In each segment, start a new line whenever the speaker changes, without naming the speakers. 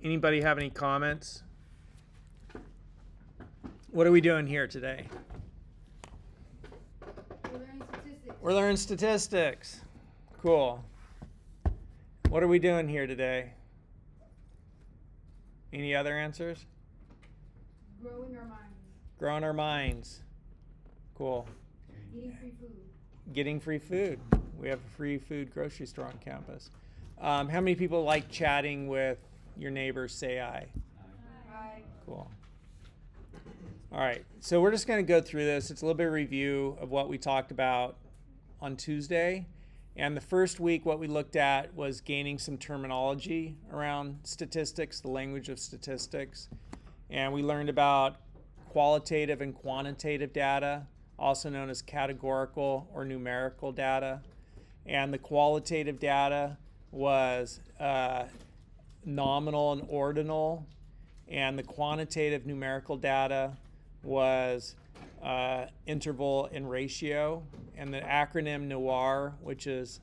Anybody have any comments? What are we doing here today?
We're learning statistics.
We're learning statistics. Cool. What are we doing here today? Any other answers?
Growing our minds.
Growing our minds. Cool.
Eating free food.
Getting free food. We have a free food grocery store on campus. How many people like chatting with your neighbors? Say aye.
Aye.
Cool. All right, so we're just going to go through this. It's a little bit of review of what we talked about on Tuesday. And the first week, what we looked at was gaining some terminology around statistics, the language of statistics. And we learned about qualitative and quantitative data, also known as categorical or numerical data. And the qualitative data was nominal and ordinal, and the quantitative numerical data was interval and ratio, and the acronym NOIR, which is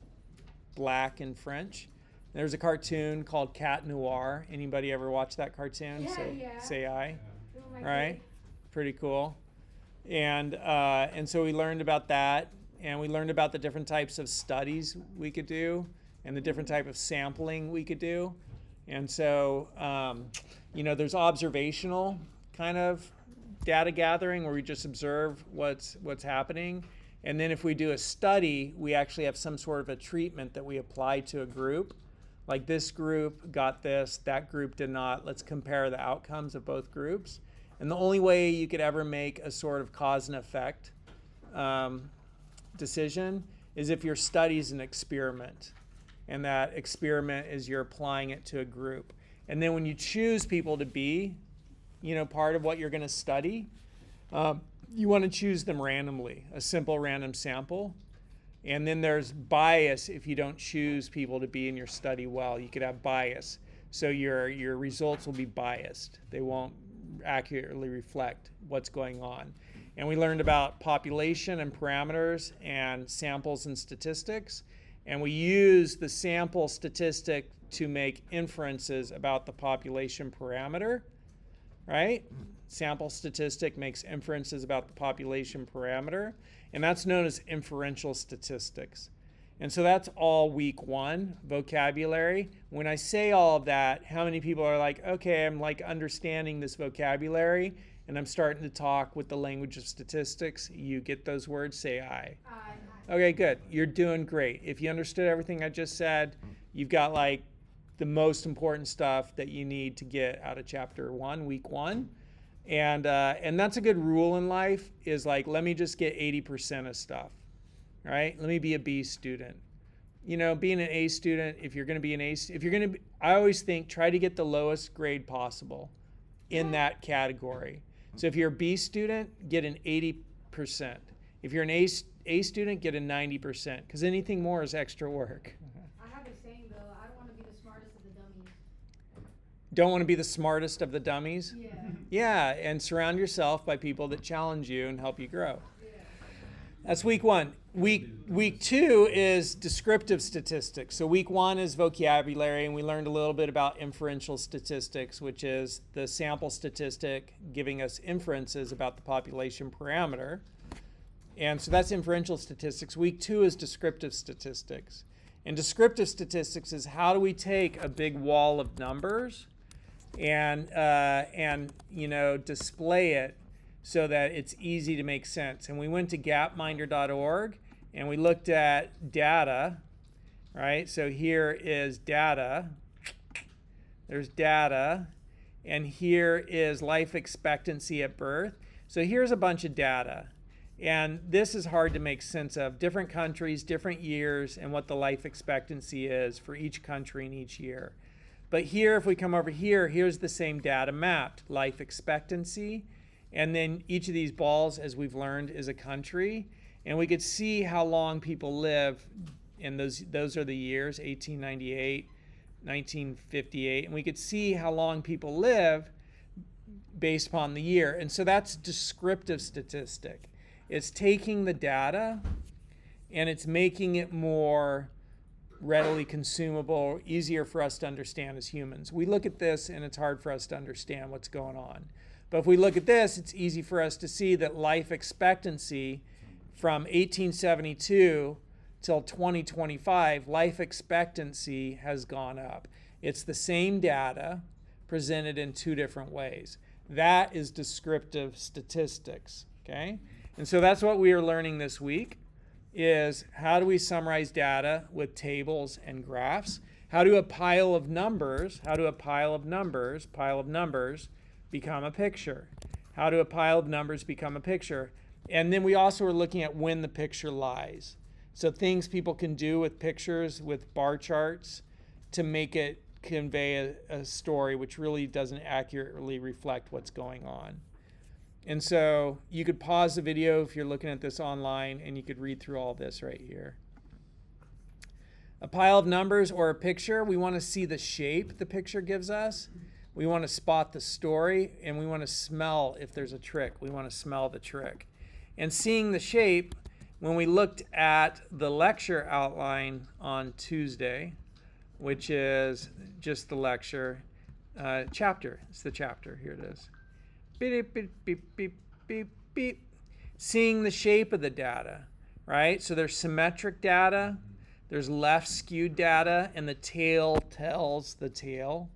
black in French. There's a cartoon called Cat Noir. Anybody ever watch that cartoon?
Yeah.
Say aye.
Oh my
Right?
God.
Pretty cool. And so we learned about that, and we learned about the different types of studies we could do and the different type of sampling we could do. And so, there's observational kind of data gathering where we just observe what's happening. And then if we do a study, we actually have some sort of a treatment that we apply to a group. Like this group got this, that group did not. Let's compare the outcomes of both groups. And the only way you could ever make a sort of cause and effect decision is if your study is an experiment. And that experiment is you're applying it to a group. And then when you choose people to be, part of what you're going to study, you want to choose them randomly, a simple random sample. And then there's bias if you don't choose people to be in your study well. You could have bias. So your results will be biased. They won't accurately reflect what's going on. And we learned about population and parameters and samples and statistics. And we use the sample statistic to make inferences about the population parameter, right? Sample statistic makes inferences about the population parameter, and that's known as inferential statistics. And so that's all week one vocabulary. When I say all of that, how many people are like, okay, I'm like understanding this vocabulary, and I'm starting to talk with the language of statistics? You get those words, say aye.
Aye.
Okay, good. You're doing great. If you understood everything I just said, you've got like the most important stuff that you need to get out of chapter 1, week 1. And that's a good rule in life, is like, let me just get 80% of stuff, right? Let me be a B student. Being an A student, if you're going to be an A, I always think try to get the lowest grade possible in that category. So if you're a B student, get an 80%. If you're an A student, get a 90%, because anything more is extra work.
I have a saying though, I don't want to be the smartest of the dummies.
Don't want to be the smartest of the dummies?
Yeah.
Yeah, and surround yourself by people that challenge you and help you grow.
Yeah.
That's week 1. Week 2 is descriptive statistics. So week 1 is vocabulary, and we learned a little bit about inferential statistics, which is the sample statistic giving us inferences about the population parameter. And so that's inferential statistics. Week 2 is descriptive statistics. And descriptive statistics is how do we take a big wall of numbers and display it so that it's easy to make sense. And we went to gapminder.org and we looked at data, right? So here is data. There's data. And here is life expectancy at birth. So here's a bunch of data. And this is hard to make sense of. Different countries, different years, and what the life expectancy is for each country in each year. But here, if we come over here, here's the same data mapped. Life expectancy. And then each of these balls, as we've learned, is a country. And we could see how long people live. And those are the years, 1898, 1958. And we could see how long people live based upon the year. And so that's descriptive statistic. It's taking the data and it's making it more readily consumable, easier for us to understand as humans. We look at this and it's hard for us to understand what's going on. But if we look at this, it's easy for us to see that life expectancy from 1872 till 2025, life expectancy has gone up. It's the same data presented in two different ways. That is descriptive statistics, okay? And so that's what we are learning this week, is how do we summarize data with tables and graphs? How do a pile of numbers become a picture? How do a pile of numbers become a picture? And then we also are looking at when the picture lies. So things people can do with pictures, with bar charts, to make it convey a story which really doesn't accurately reflect what's going on. And so you could pause the video if you're looking at this online, and you could read through all this right here. A pile of numbers or a picture, we want to see the shape the picture gives us. We want to spot the story, and we want to smell if there's a trick. We want to smell the trick. And seeing the shape, when we looked at the lecture outline on Tuesday, which is just the lecture chapter. It's the chapter. Here it is. Beep, beep, beep, beep, beep, beep. Seeing the shape of the data, right? So there's symmetric data, there's left-skewed data, and the tail tells the tail,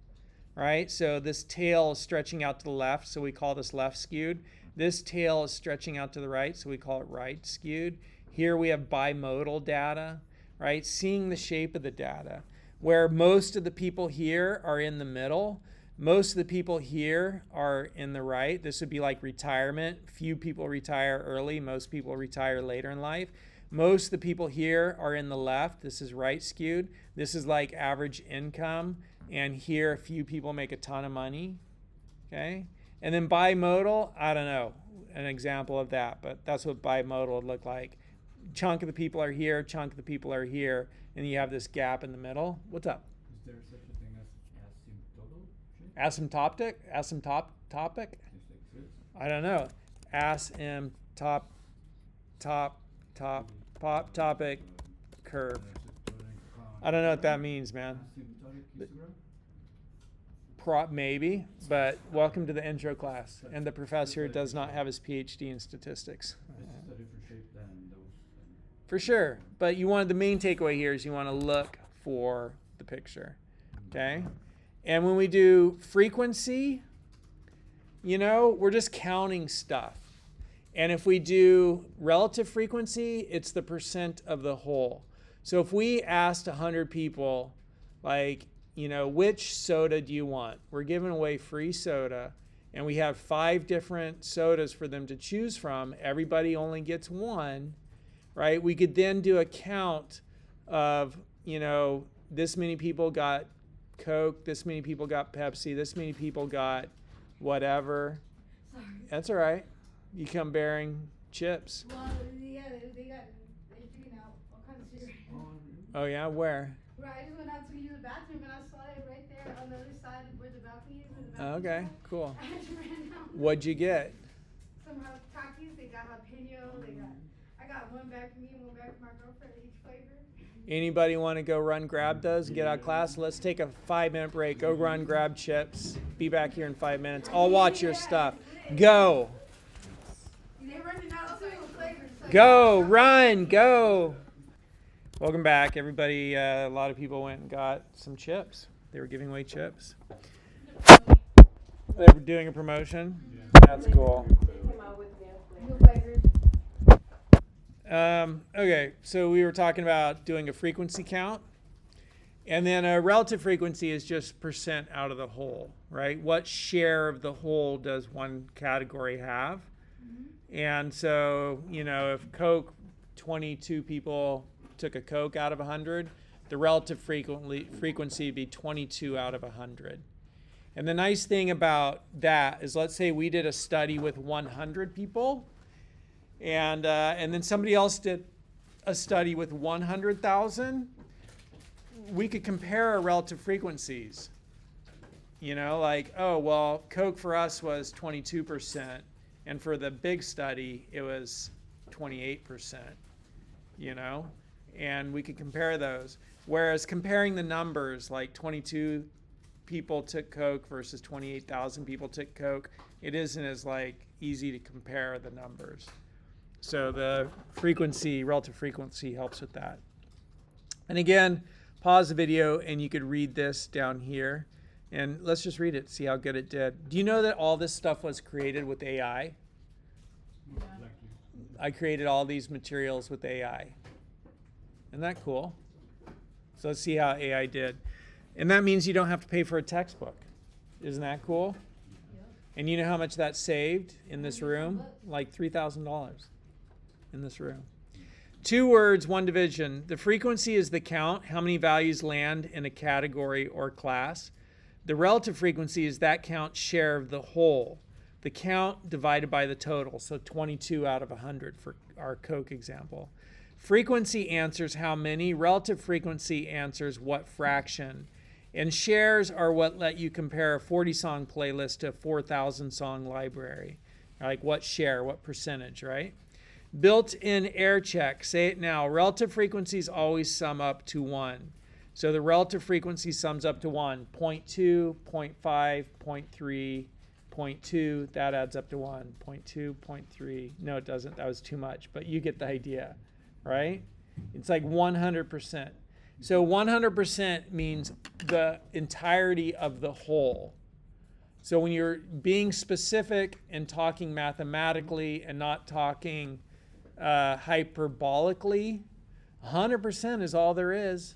right? So this tail is stretching out to the left, so we call this left-skewed. This tail is stretching out to the right, so we call it right-skewed. Here we have bimodal data, right? Seeing the shape of the data, where most of the people here are in the middle. Most of the people here are in the right. This would be like retirement. Few people retire early. Most people retire later in life. Most of the people here are in the left. This is right-skewed. This is like average income. And here, a few people make a ton of money. Okay? And then bimodal, I don't know an example of that, but that's what bimodal would look like. Chunk of the people are here, chunk of the people are here, and you have this gap in the middle. What's up?
Is there such a thing as asymptotic?
Asymptotic? I don't know. Topic curve. I don't know what that means, man.
Asymptotic histogram?
Maybe, but welcome to the intro class. And the professor does not have his PhD in statistics.
This is a different shape than those.
For sure. But the main takeaway here is you want to look for the picture. Okay? And when we do frequency, we're just counting stuff. And if we do relative frequency, it's the percent of the whole. So if we asked 100 people, which soda do you want? We're giving away free soda, and we have 5 different sodas for them to choose from. Everybody only gets one, right? We could then do a count of, this many people got Coke, this many people got Pepsi, this many people got whatever.
Sorry.
That's all right. You come bearing chips.
Well, yeah, they're taking out all kinds of cigarettes.
Oh, yeah? Where?
Right, I just went out to use the bathroom and I saw it right there on the other side where the balcony is.
Oh, okay, cool.
I just ran out.
What'd you get?
Some Takis, they got jalapeno, I got one bag for me and one bag for my girlfriend, each flavor.
Anybody want to go run grab those and get out of class? Let's take a 5-minute break. Go run, grab chips. Be back here in 5 minutes. I'll watch your stuff. Go.
They're running out of flavors.
Go, run, go. Welcome back, everybody. A lot of people went and got some chips. They were giving away chips. They were doing a promotion.
Yeah.
That's cool.
New flavors.
Okay, so we were talking about doing a frequency count. And then a relative frequency is just percent out of the whole, right? What share of the whole does one category have? And so, if Coke, 22 people took a Coke out of 100, the relative frequency would be 22 out of 100. And the nice thing about that is, let's say we did a study with 100 people, and then somebody else did a study with 100,000. We could compare our relative frequencies. Coke for us was 22%. And for the big study, it was 28%, and we could compare those. Whereas comparing the numbers, like 22 people took Coke versus 28,000 people took Coke, it isn't as like easy to compare the numbers. So the frequency, relative frequency helps with that. And again, pause the video and you could read this down here. And let's just read it, see how good it did. Do you know that all this stuff was created with AI? I created all these materials with AI. Isn't that cool? So let's see how AI did. And that means you don't have to pay for a textbook. Isn't that cool? And you know how much that saved in this room? Like $3,000 in this room. 2 words, 1 division. The frequency is the count, how many values land in a category or class. The relative frequency is that count share of the whole. The count divided by the total, so 22 out of 100 for our Coke example. Frequency answers how many. Relative frequency answers what fraction. And shares are what let you compare a 40-song playlist to a 4,000-song library. Like what share, what percentage, right? Built-in error check. Say it now. Relative frequencies always sum up to 1. So the relative frequency sums up to 1. 0.2, 0.5, 0.3, 0.2. That adds up to 1. 0.2, 0.3. No, it doesn't. That was too much. But you get the idea, right? It's like 100%. So 100% means the entirety of the whole. So when you're being specific and talking mathematically and not talking hyperbolically, 100% is all there is.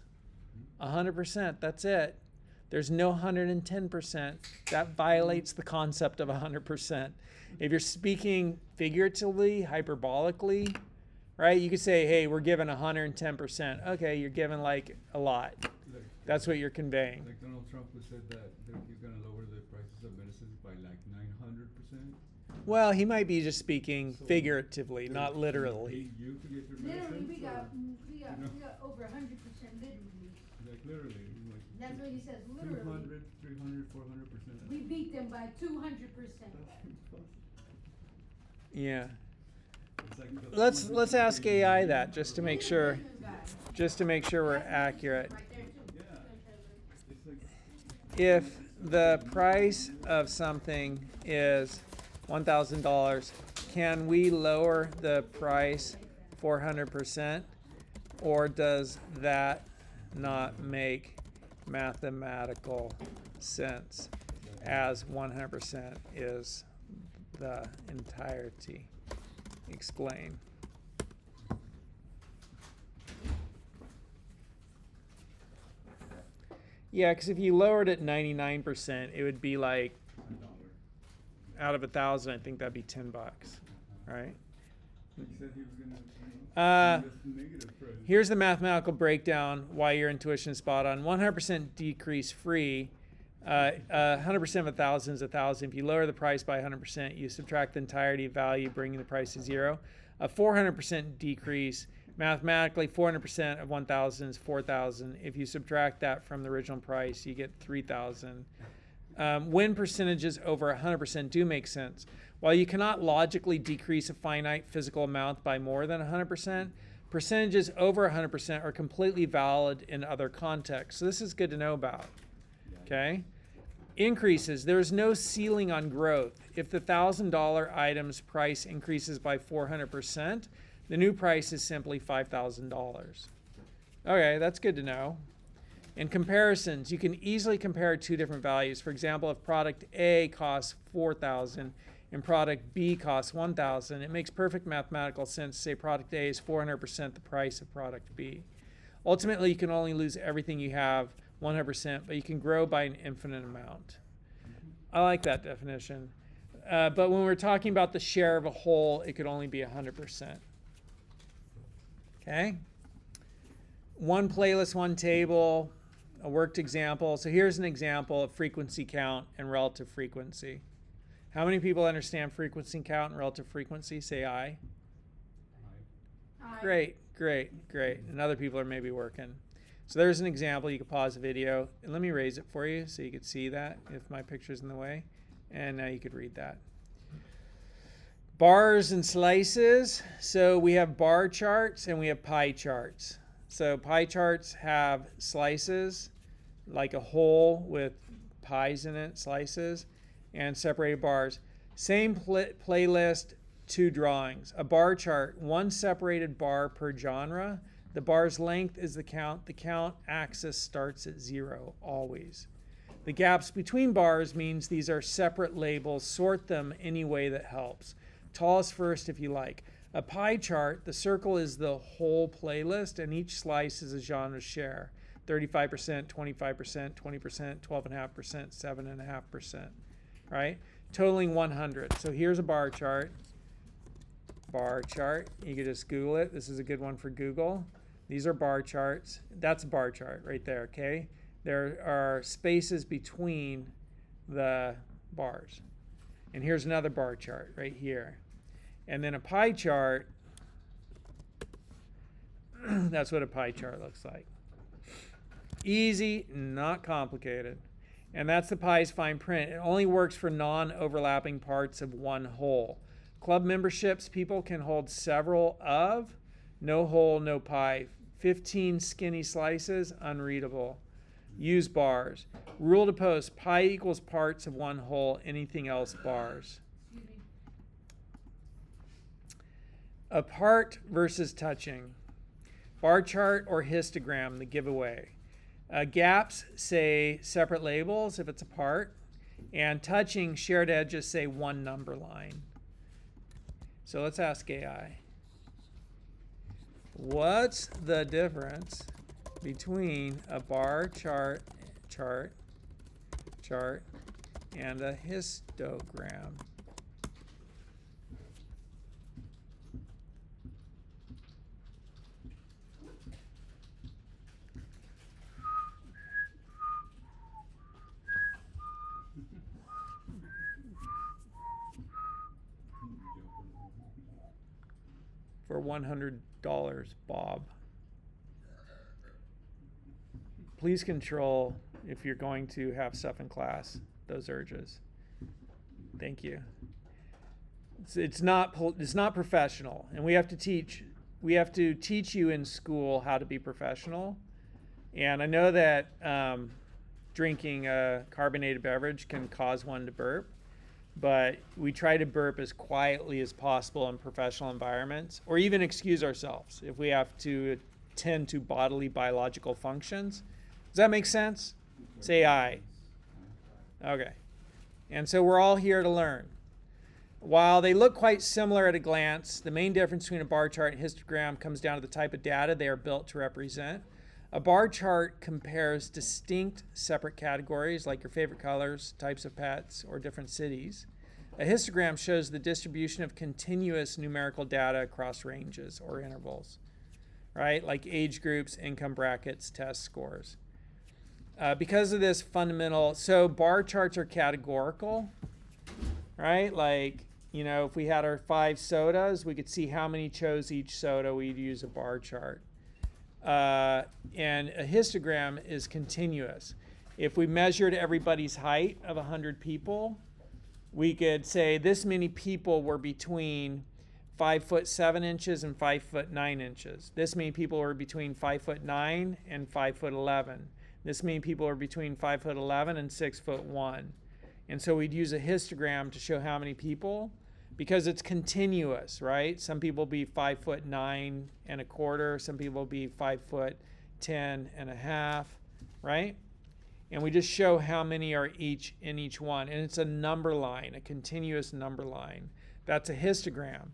100%, that's it. There's no 110%. That violates the concept of 100%. If you're speaking figuratively, hyperbolically, right, you could say, hey, we're given 110%. Okay, you're given like a lot. That's what you're conveying.
Like Donald Trump who said that you're going to lower the prices of medicines by like 900%.
Well, he might be just speaking figuratively, not literally.
You to get your
Literally,
medicine,
we got
know?
over 100% literally.
like literally, like
That's what he says, literally.
200, 300, 400%.
We beat them by 200%.
Yeah.
It's like
Let's ask AI that just to make sure we're accurate.
Right there too.
Yeah. It's like
If the price of something is $1,000, can we lower the price 400%, or does that not make mathematical sense, as 100% is the entirety? Explain. Yeah, because if you lowered it 99%, it would be like,
$1.
out of 1,000, I think that'd be $10, right?
He said he was going to invest in negative price.
Here's the mathematical breakdown, why your intuition is spot on. 100% decrease free. 100% of 1,000 is 1,000. If you lower the price by 100%, you subtract the entirety of value, bringing the price to 0. A 400% decrease, mathematically 400% of 1,000 is 4,000. If you subtract that from the original price, you get 3,000. When percentages over 100% do make sense. While you cannot logically decrease a finite physical amount by more than 100%, percentages over 100% are completely valid in other contexts. So this is good to know about. Okay? Increases. There is no ceiling on growth. If the $1,000 item's price increases by 400%, the new price is simply $5,000. Okay, that's good to know. In comparisons, you can easily compare 2 different values. For example, if product A costs $4,000 and product B costs $1,000, it makes perfect mathematical sense to say product A is 400% the price of product B. Ultimately, you can only lose everything you have 100%, but you can grow by an infinite amount. I like that definition. But when we're talking about the share of a whole, it could only be 100%. Okay? One playlist, one table, a worked example. So here's an example of frequency count and relative frequency. How many people understand frequency count and relative frequency? Say aye.
Aye.
Great, great, great. And other people are maybe working. So there's an example. You can pause the video. And let me raise it for you so you could see that if my picture's in the way. And now you could read that. Bars and slices. So we have bar charts and we have pie charts. So pie charts have slices, like a whole with pies in it, slices, and separated bars. Same playlist, 2 drawings. A bar chart, 1 separated bar per genre. The bar's length is the count. The count axis starts at 0, always. The gaps between bars means these are separate labels. Sort them any way that helps. Tallest first if you like. A pie chart, the circle is the whole playlist, and each slice is a genre share. 35%, 25%, 20%, 12.5%, 7.5%, right? Totaling 100. So here's a bar chart. Bar chart. You can just Google it. This is a good one for Google. These are bar charts. That's a bar chart right there, okay? There are spaces between the bars. And here's another bar chart right here. And then a pie chart, that's what a pie chart looks like. Easy, not complicated. And that's the pie's fine print. It only works for non-overlapping parts of one whole. Club memberships, people can hold several of, no whole, no pie. 15 skinny slices, unreadable. Use bars. Rule to post, pie equals parts of one whole, anything else bars. Apart versus touching. Bar chart or histogram, the giveaway. Gaps say separate labels if it's apart, and touching shared edges say 1 number line. So let's ask AI. What's the difference between a bar chart and a histogram? For $100, Bob. Please control, if you're going to have stuff in class, those urges. Thank you. It's not professional, and we have to teach you in school how to be professional. And I know that drinking a carbonated beverage can cause one to burp, but we try to burp as quietly as possible in professional environments, or even excuse ourselves if we have to attend to bodily biological functions. Does that make sense? Say aye. Okay. And so we're all here to learn. While they look quite similar at a glance, the main difference between a bar chart and histogram comes down to the type of data they are built to represent. A bar chart compares distinct separate categories like your favorite colors, types of pets, or different cities. A histogram shows the distribution of continuous numerical data across ranges or intervals, right? Like age groups, income brackets, test scores. Because of this fundamental, so bar charts are categorical, right? Like, if we had our 5 sodas, we could see how many chose each soda. We'd use a bar chart. And a histogram is continuous. If we measured everybody's height of 100 people, we could say this many people were between 5'7" and 5'9". This many people were between 5'9" and 5'11". This many people are between 5'11" and 6'1". And so we'd use a histogram to show how many people, because it's continuous, right? Some people be 5'9.25". Some people be 5'10.5", right? And we just show how many are each in each one. And it's a number line, a continuous number line. That's a histogram.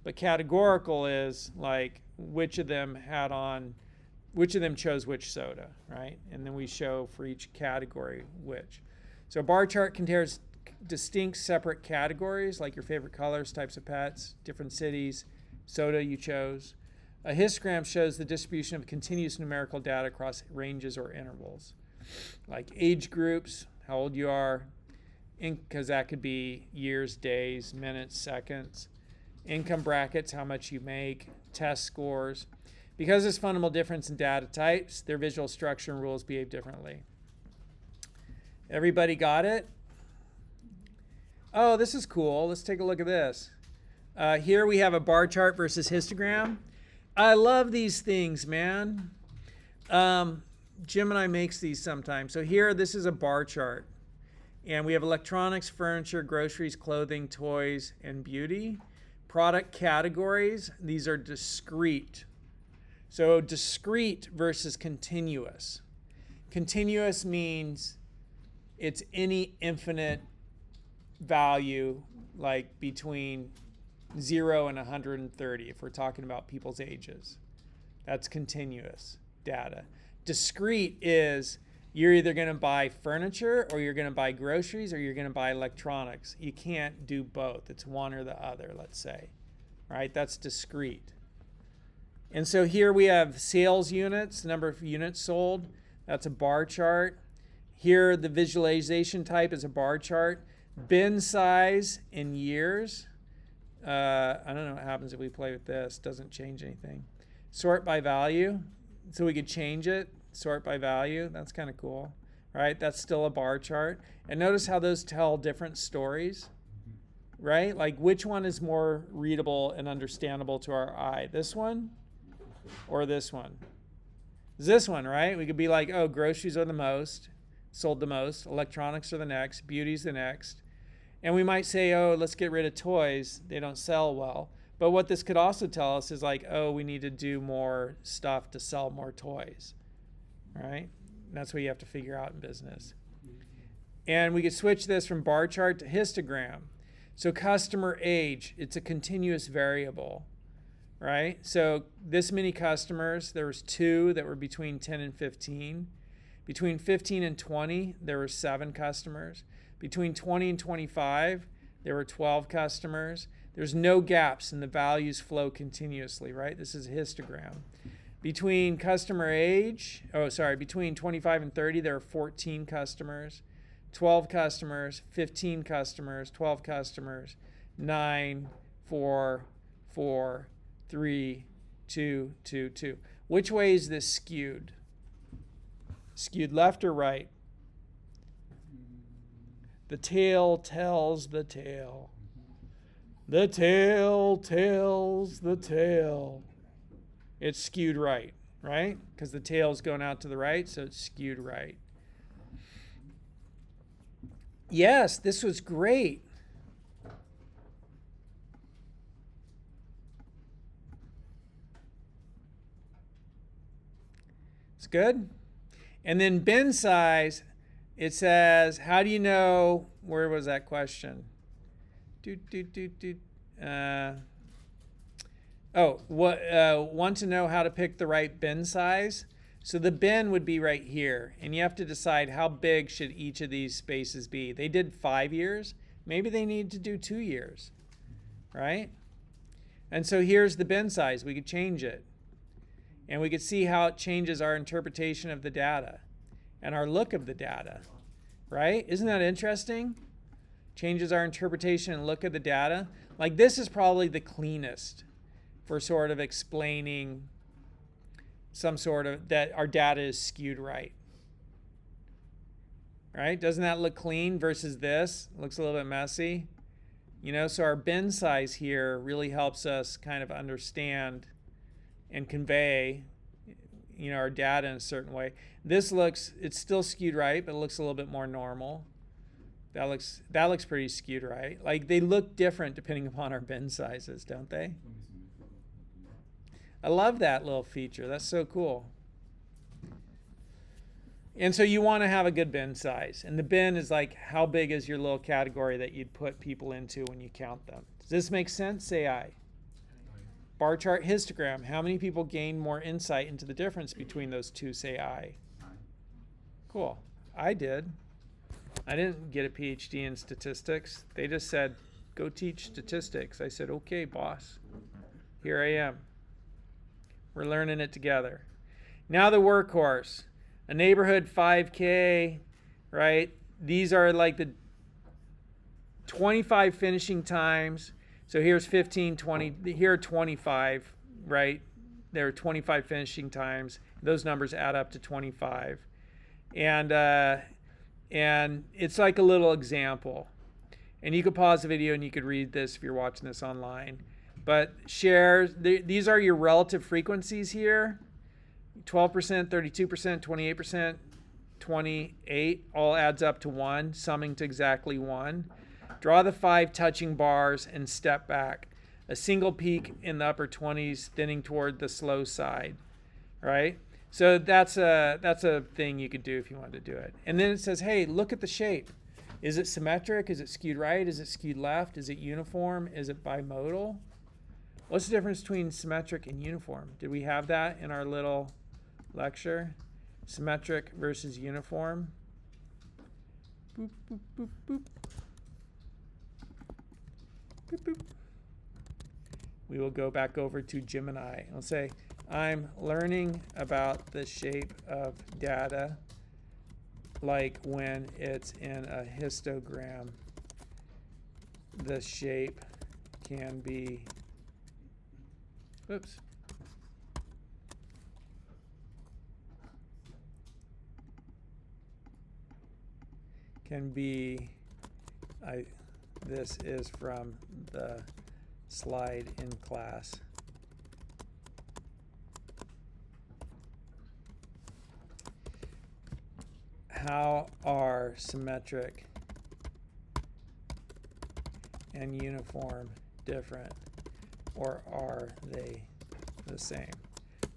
But categorical is like which of them chose which soda, right? And then we show for each category which. So a bar chart contains distinct separate categories like your favorite colors, types of pets, different cities, soda you chose. A histogram shows the distribution of continuous numerical data across ranges or intervals, like age groups, how old you are, because that could be years, days, minutes, seconds. Income brackets, how much you make, test scores. Because of this fundamental difference in data types, their visual structure and rules behave differently. Everybody got it? Oh, this is cool. Let's take a look at this. Here we have a bar chart versus histogram. I love these things, man. Gemini makes these sometimes. So here, this is a bar chart. And we have electronics, furniture, groceries, clothing, toys, and beauty. Product categories, these are discrete. So discrete versus continuous. Continuous means it's any infinite value, like between 0 and 130, if we're talking about people's ages. That's continuous data. Discrete is you're either going to buy furniture or you're going to buy groceries or you're going to buy electronics. You can't do both. It's one or the other, let's say. Right? That's discrete. And so here we have sales units, number of units sold. That's a bar chart. Here the visualization type is a bar chart. Bin size in years. I don't know what happens if we play with this. Doesn't change anything. Sort by value. So we could change it. Sort by value. That's kind of cool. Right? That's still a bar chart. And notice how those tell different stories. Right? Like which one is more readable and understandable to our eye? This one or this one? It's this one, right? We could be like, oh, groceries are the most, sold the most. Electronics are the next. Beauty's the next. And we might say, oh, let's get rid of toys. They don't sell well. But what this could also tell us is like, oh, we need to do more stuff to sell more toys, right? And that's what you have to figure out in business. And we could switch this from bar chart to histogram. So customer age, it's a continuous variable, right? So this many customers, there was 2 that were between 10 and 15. Between 15 and 20, there were 7 customers. Between 20 and 25, there were 12 customers. There's no gaps and the values flow continuously, right? This is a histogram. Between customer age, between 25 and 30, there are 14 customers, 12 customers, 15 customers, 12 customers, 9, 4, 4, 3, 2, 2, 2. Which way is this skewed? Skewed left or right? The tail tells the tale. The tail tells the tale. It's skewed right, right? Because the tail's going out to the right, so it's skewed right. Yes, this was great. It's good. And then bin size, it says, how do you know, where was that question? Want to know how to pick the right bin size? So the bin would be right here, and you have to decide how big should each of these spaces be. They did 5 years. Maybe they need to do 2 years, right? And so here's the bin size. We could change it. And we could see how it changes our interpretation of the data and our look of the data, right? Isn't that interesting? Changes our interpretation and look of the data. Like this is probably the cleanest for sort of explaining some sort of that our data is skewed right. Right? Doesn't that look clean versus this? Looks a little bit messy. You know, so our bin size here really helps us kind of understand and convey, you know, our data in a certain way. This looks, it's still skewed right, but it looks a little bit more normal. That looks pretty skewed right. Like they look different depending upon our bin sizes, don't they? I love that little feature. That's so cool. And so you want to have a good bin size. And the bin is like how big is your little category that you'd put people into when you count them. Does this make sense? Say aye. Bar chart histogram. How many people gain more insight into the difference between those two? Say aye. Cool. I did. I didn't get a PhD in statistics. They just said, go teach statistics. I said, okay, boss. Here I am. We're learning it together. Now the workhorse. A neighborhood 5K, right? These are like the 25 finishing times. So here's 15, 20, here are 25, right? There are 25 finishing times. Those numbers add up to 25. And it's like a little example. And you could pause the video and you could read this if you're watching this online. But shares, these are your relative frequencies here. 12%, 32%, 28%, 28, all adds up to 1, summing to exactly 1. Draw the 5 touching bars and step back. A single peak in the upper 20s, thinning toward the slow side, right? So that's a thing you could do if you wanted to do it. And then it says, hey, look at the shape. Is it symmetric? Is it skewed right? Is it skewed left? Is it uniform? Is it bimodal? What's the difference between symmetric and uniform? Did we have that in our little lecture? Symmetric versus uniform. Boop, boop, boop, boop. Boop, boop. We will go back over to Gemini. I'll say, I'm learning about the shape of data like when it's in a histogram. The shape can be, oops. Can be, this is from the slide in class. How are symmetric and uniform different, or are they the same?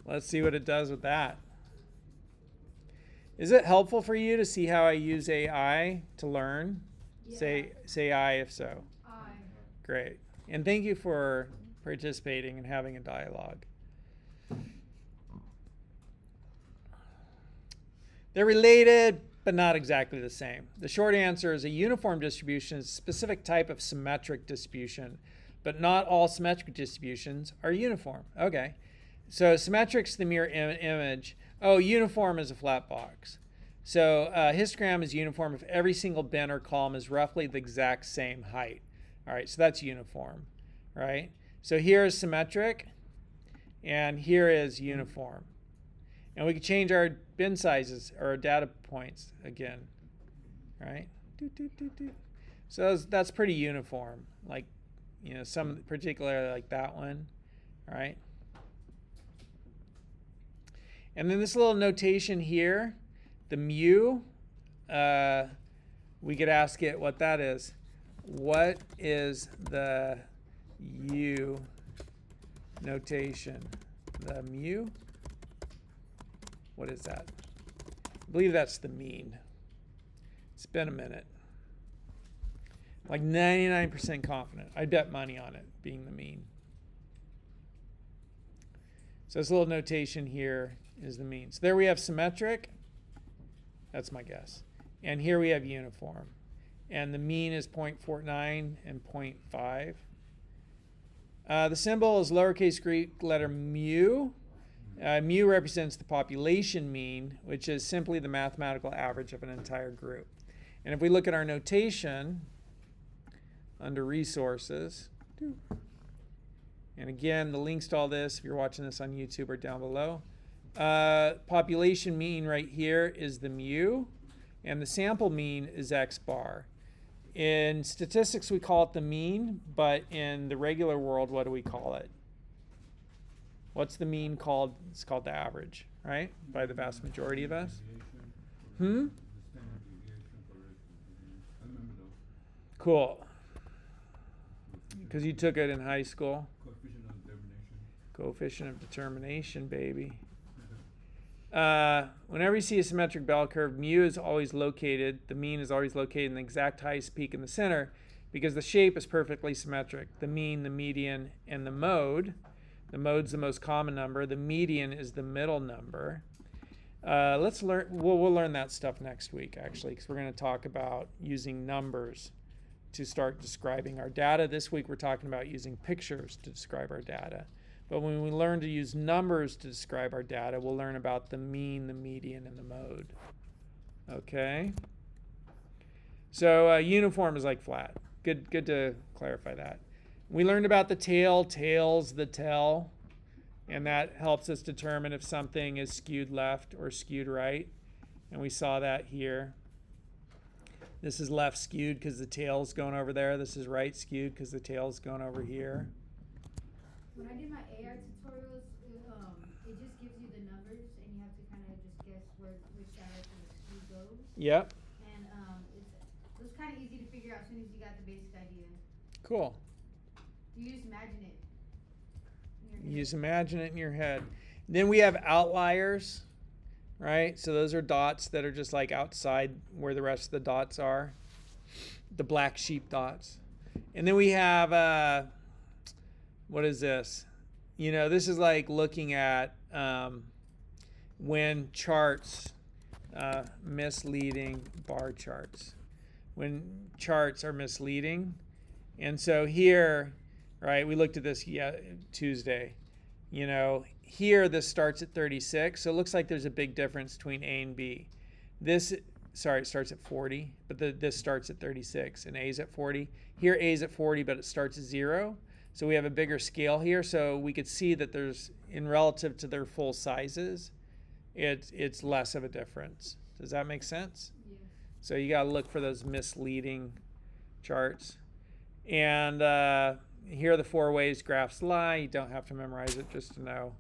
Let's see what it does with that. Is it helpful for you to see how I use AI to learn?
Yeah.
Say aye if so.
Aye.
Great. And thank you for participating and having a dialogue. They're related, but not exactly the same. The short answer is a uniform distribution is a specific type of symmetric distribution, but not all symmetric distributions are uniform. Okay. So symmetric's the mirror image. Oh, uniform is a flat box. So histogram is uniform if every single bin or column is roughly the exact same height. All right, so that's uniform, right? So here is symmetric, and here is uniform. And we can change our bin sizes or our data points again, right? So that's pretty uniform, like, you know, some particularly like that one, right? And then this little notation here, the mu, we could ask it what that is. What is the U notation? The mu? What is that? I believe that's the mean. It's been a minute. Like 99% confident. I bet money on it being the mean. So this little notation here is the mean. So there we have symmetric. That's my guess. And here we have uniform. And the mean is 0.49 and 0.5. The symbol is lowercase Greek letter mu. Mu represents the population mean, which is simply the mathematical average of an entire group. And if we look at our notation under resources, and again, the links to all this, if you're watching this on YouTube, are down below. Population mean right here is the mu, and the sample mean is x bar. In statistics, we call it the mean, but in the regular world, what do we call it? What's the mean called? It's called the average, right? By the vast majority of us. Cool. Because you took it in high school. Coefficient of determination, baby. Whenever you see a symmetric bell curve, mu is always located, the mean is always located in the exact highest peak in the center because the shape is perfectly symmetric. The mean, the median, and the mode. The mode's the most common number. The median is the middle number. Let's learn. We'll learn that stuff next week, actually, because we're going to talk about using numbers to start describing our data. This week we're talking about using pictures to describe our data. But when we learn to use numbers to describe our data, we'll learn about the mean, the median, and the mode. Okay? So uniform is like flat. Good to clarify that. We learned about the tail. Tail's the tell. And that helps us determine if something is skewed left or skewed right. And we saw that here. This is left skewed because the tail's going over there. This is right skewed because the tail's going over here.
When I did my AI tutorials, it just gives you the numbers and
Yep.
And it was kind of easy to figure out as soon as you got the basic idea.
Cool.
You just imagine it. in your
You
head.
just imagine it in your head. Then we have outliers, right? So those are dots that are just like outside where the rest of the dots are, the black sheep dots. And then we have, what is this? You know, this is like looking at when charts, misleading bar charts. When charts are misleading. And so here, right, we looked at this Tuesday. You know, here this starts at 36, so it looks like there's a big difference between A and B. This, sorry, it starts at 40, but this starts at 36, and A is at 40. Here A is at 40, but it starts at 0. So we have a bigger scale here, so we could see that there's, in relative to their full sizes, it's less of a difference. Does that make sense?
Yeah.
So you got to look for those misleading charts. And here are the 4 ways graphs lie. You don't have to memorize it just to know.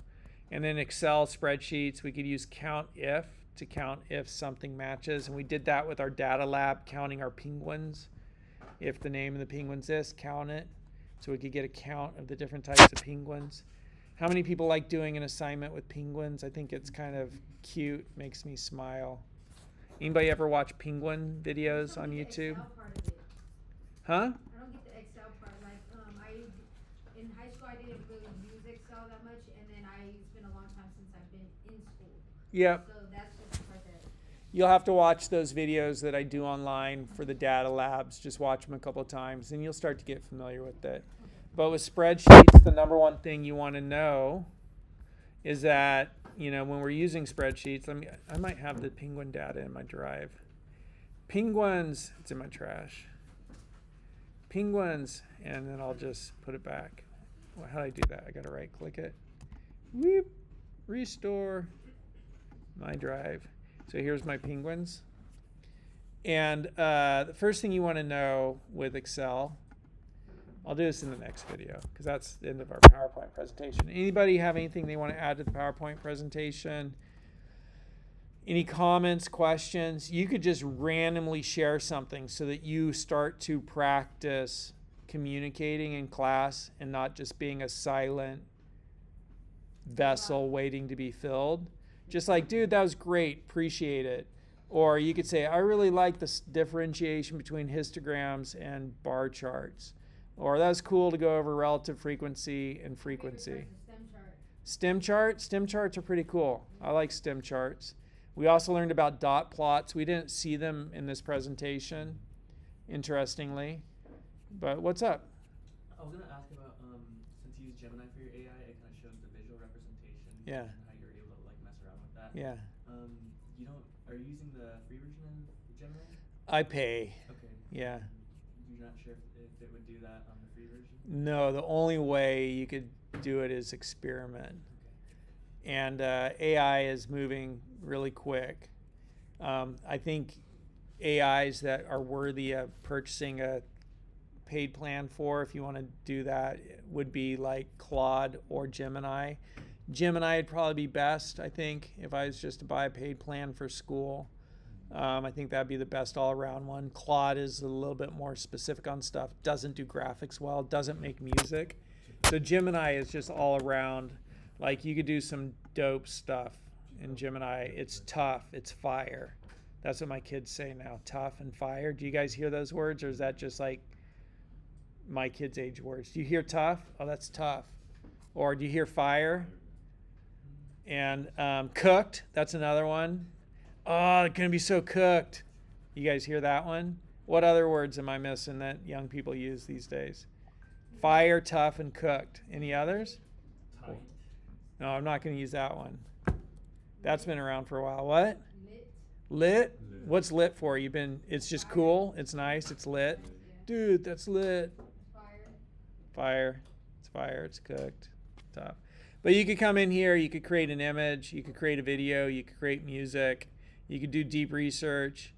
And then Excel spreadsheets, we could use count if to count if something matches. And we did that with our data lab, counting our penguins. If the name of the penguin's this, count it. So we could get a count of the different types of penguins. How many people like doing an assignment with penguins? I think it's kind of cute, makes me smile. Anybody ever watch penguin videos on YouTube?
Excel part of it.
Huh?
I don't get the Excel part. Like, in high school, I didn't really use Excel that much, and then it's been a long time since I've been in school.
Yep.
So that's just the part that.
You'll have to watch those videos that I do online for the data labs. Just watch them a couple of times, and you'll start to get familiar with it. But with spreadsheets, the number one thing you want to know is that, you know, when we're using spreadsheets, I might have the penguin data in my drive. Penguins, it's in my trash. Penguins, and then I'll just put it back. Well, how do I do that? I got to right click it. Whoop, restore my drive. So here's my penguins. And the first thing you want to know with Excel, I'll do this in the next video because that's the end of our PowerPoint presentation. Anybody have anything they want to add to the PowerPoint presentation? Any comments, questions? You could just randomly share something so that you start to practice communicating in class and not just being a silent vessel waiting to be filled. Just like, dude, that was great, appreciate it. Or you could say, I really like this differentiation between histograms and bar charts. Or that was cool to go over relative frequency and frequency.
Stem chart.
Stem charts are pretty cool. I like stem charts. We also learned about dot plots. We didn't see them in this presentation, interestingly. But what's up?
I was gonna ask about since you use Gemini for your AI, it kind of shows the visual representation.
Yeah.
And how you're able to like mess around with that.
Yeah.
Are you using the free version of Gemini?
I pay.
Okay.
Yeah.
You're not sure if it would do that on the free version?
No, the only way you could do it is experiment.
Okay.
And AI is moving really quick. I think AIs that are worthy of purchasing a paid plan for, if you want to do that, would be like Claude or Gemini. Gemini would probably be best, I think, if I was just to buy a paid plan for school. I think that'd be the best all-around one. Claude is a little bit more specific on stuff, doesn't do graphics well, doesn't make music. So Gemini is just all around. Like, you could do some dope stuff in Gemini. It's tough, it's fire. That's what my kids say now, tough and fire. Do you guys hear those words, or is that just like my kids' age words? Do you hear tough? Oh, that's tough. Or do you hear fire? And cooked, that's another one. Oh, it's going to be so cooked. You guys hear that one? What other words am I missing that young people use these days? Fire, tough, and cooked. Any others?
Tight.
No, I'm not going to use that one. That's been around for a while. What?
Lit.
Lit? What's lit for? It's just cool, it's nice, it's lit. Dude, that's lit.
Fire.
Fire. It's fire, it's cooked. Tough. But you could come in here, you could create an image, you could create a video, you could create music, you could do deep research,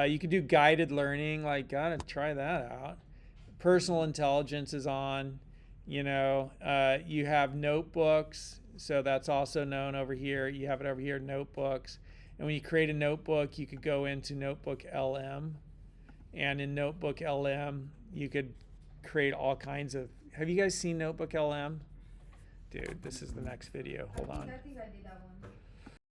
you could do guided learning, like, gotta try that out. Personal intelligence is on, you have notebooks, so that's also known over here. You have it over here, notebooks. And when you create a notebook, you could go into Notebook LM. And in Notebook LM, you could create all kinds of. Have you guys seen Notebook LM? Dude, this is the next video. Hold on.
I think I did that one.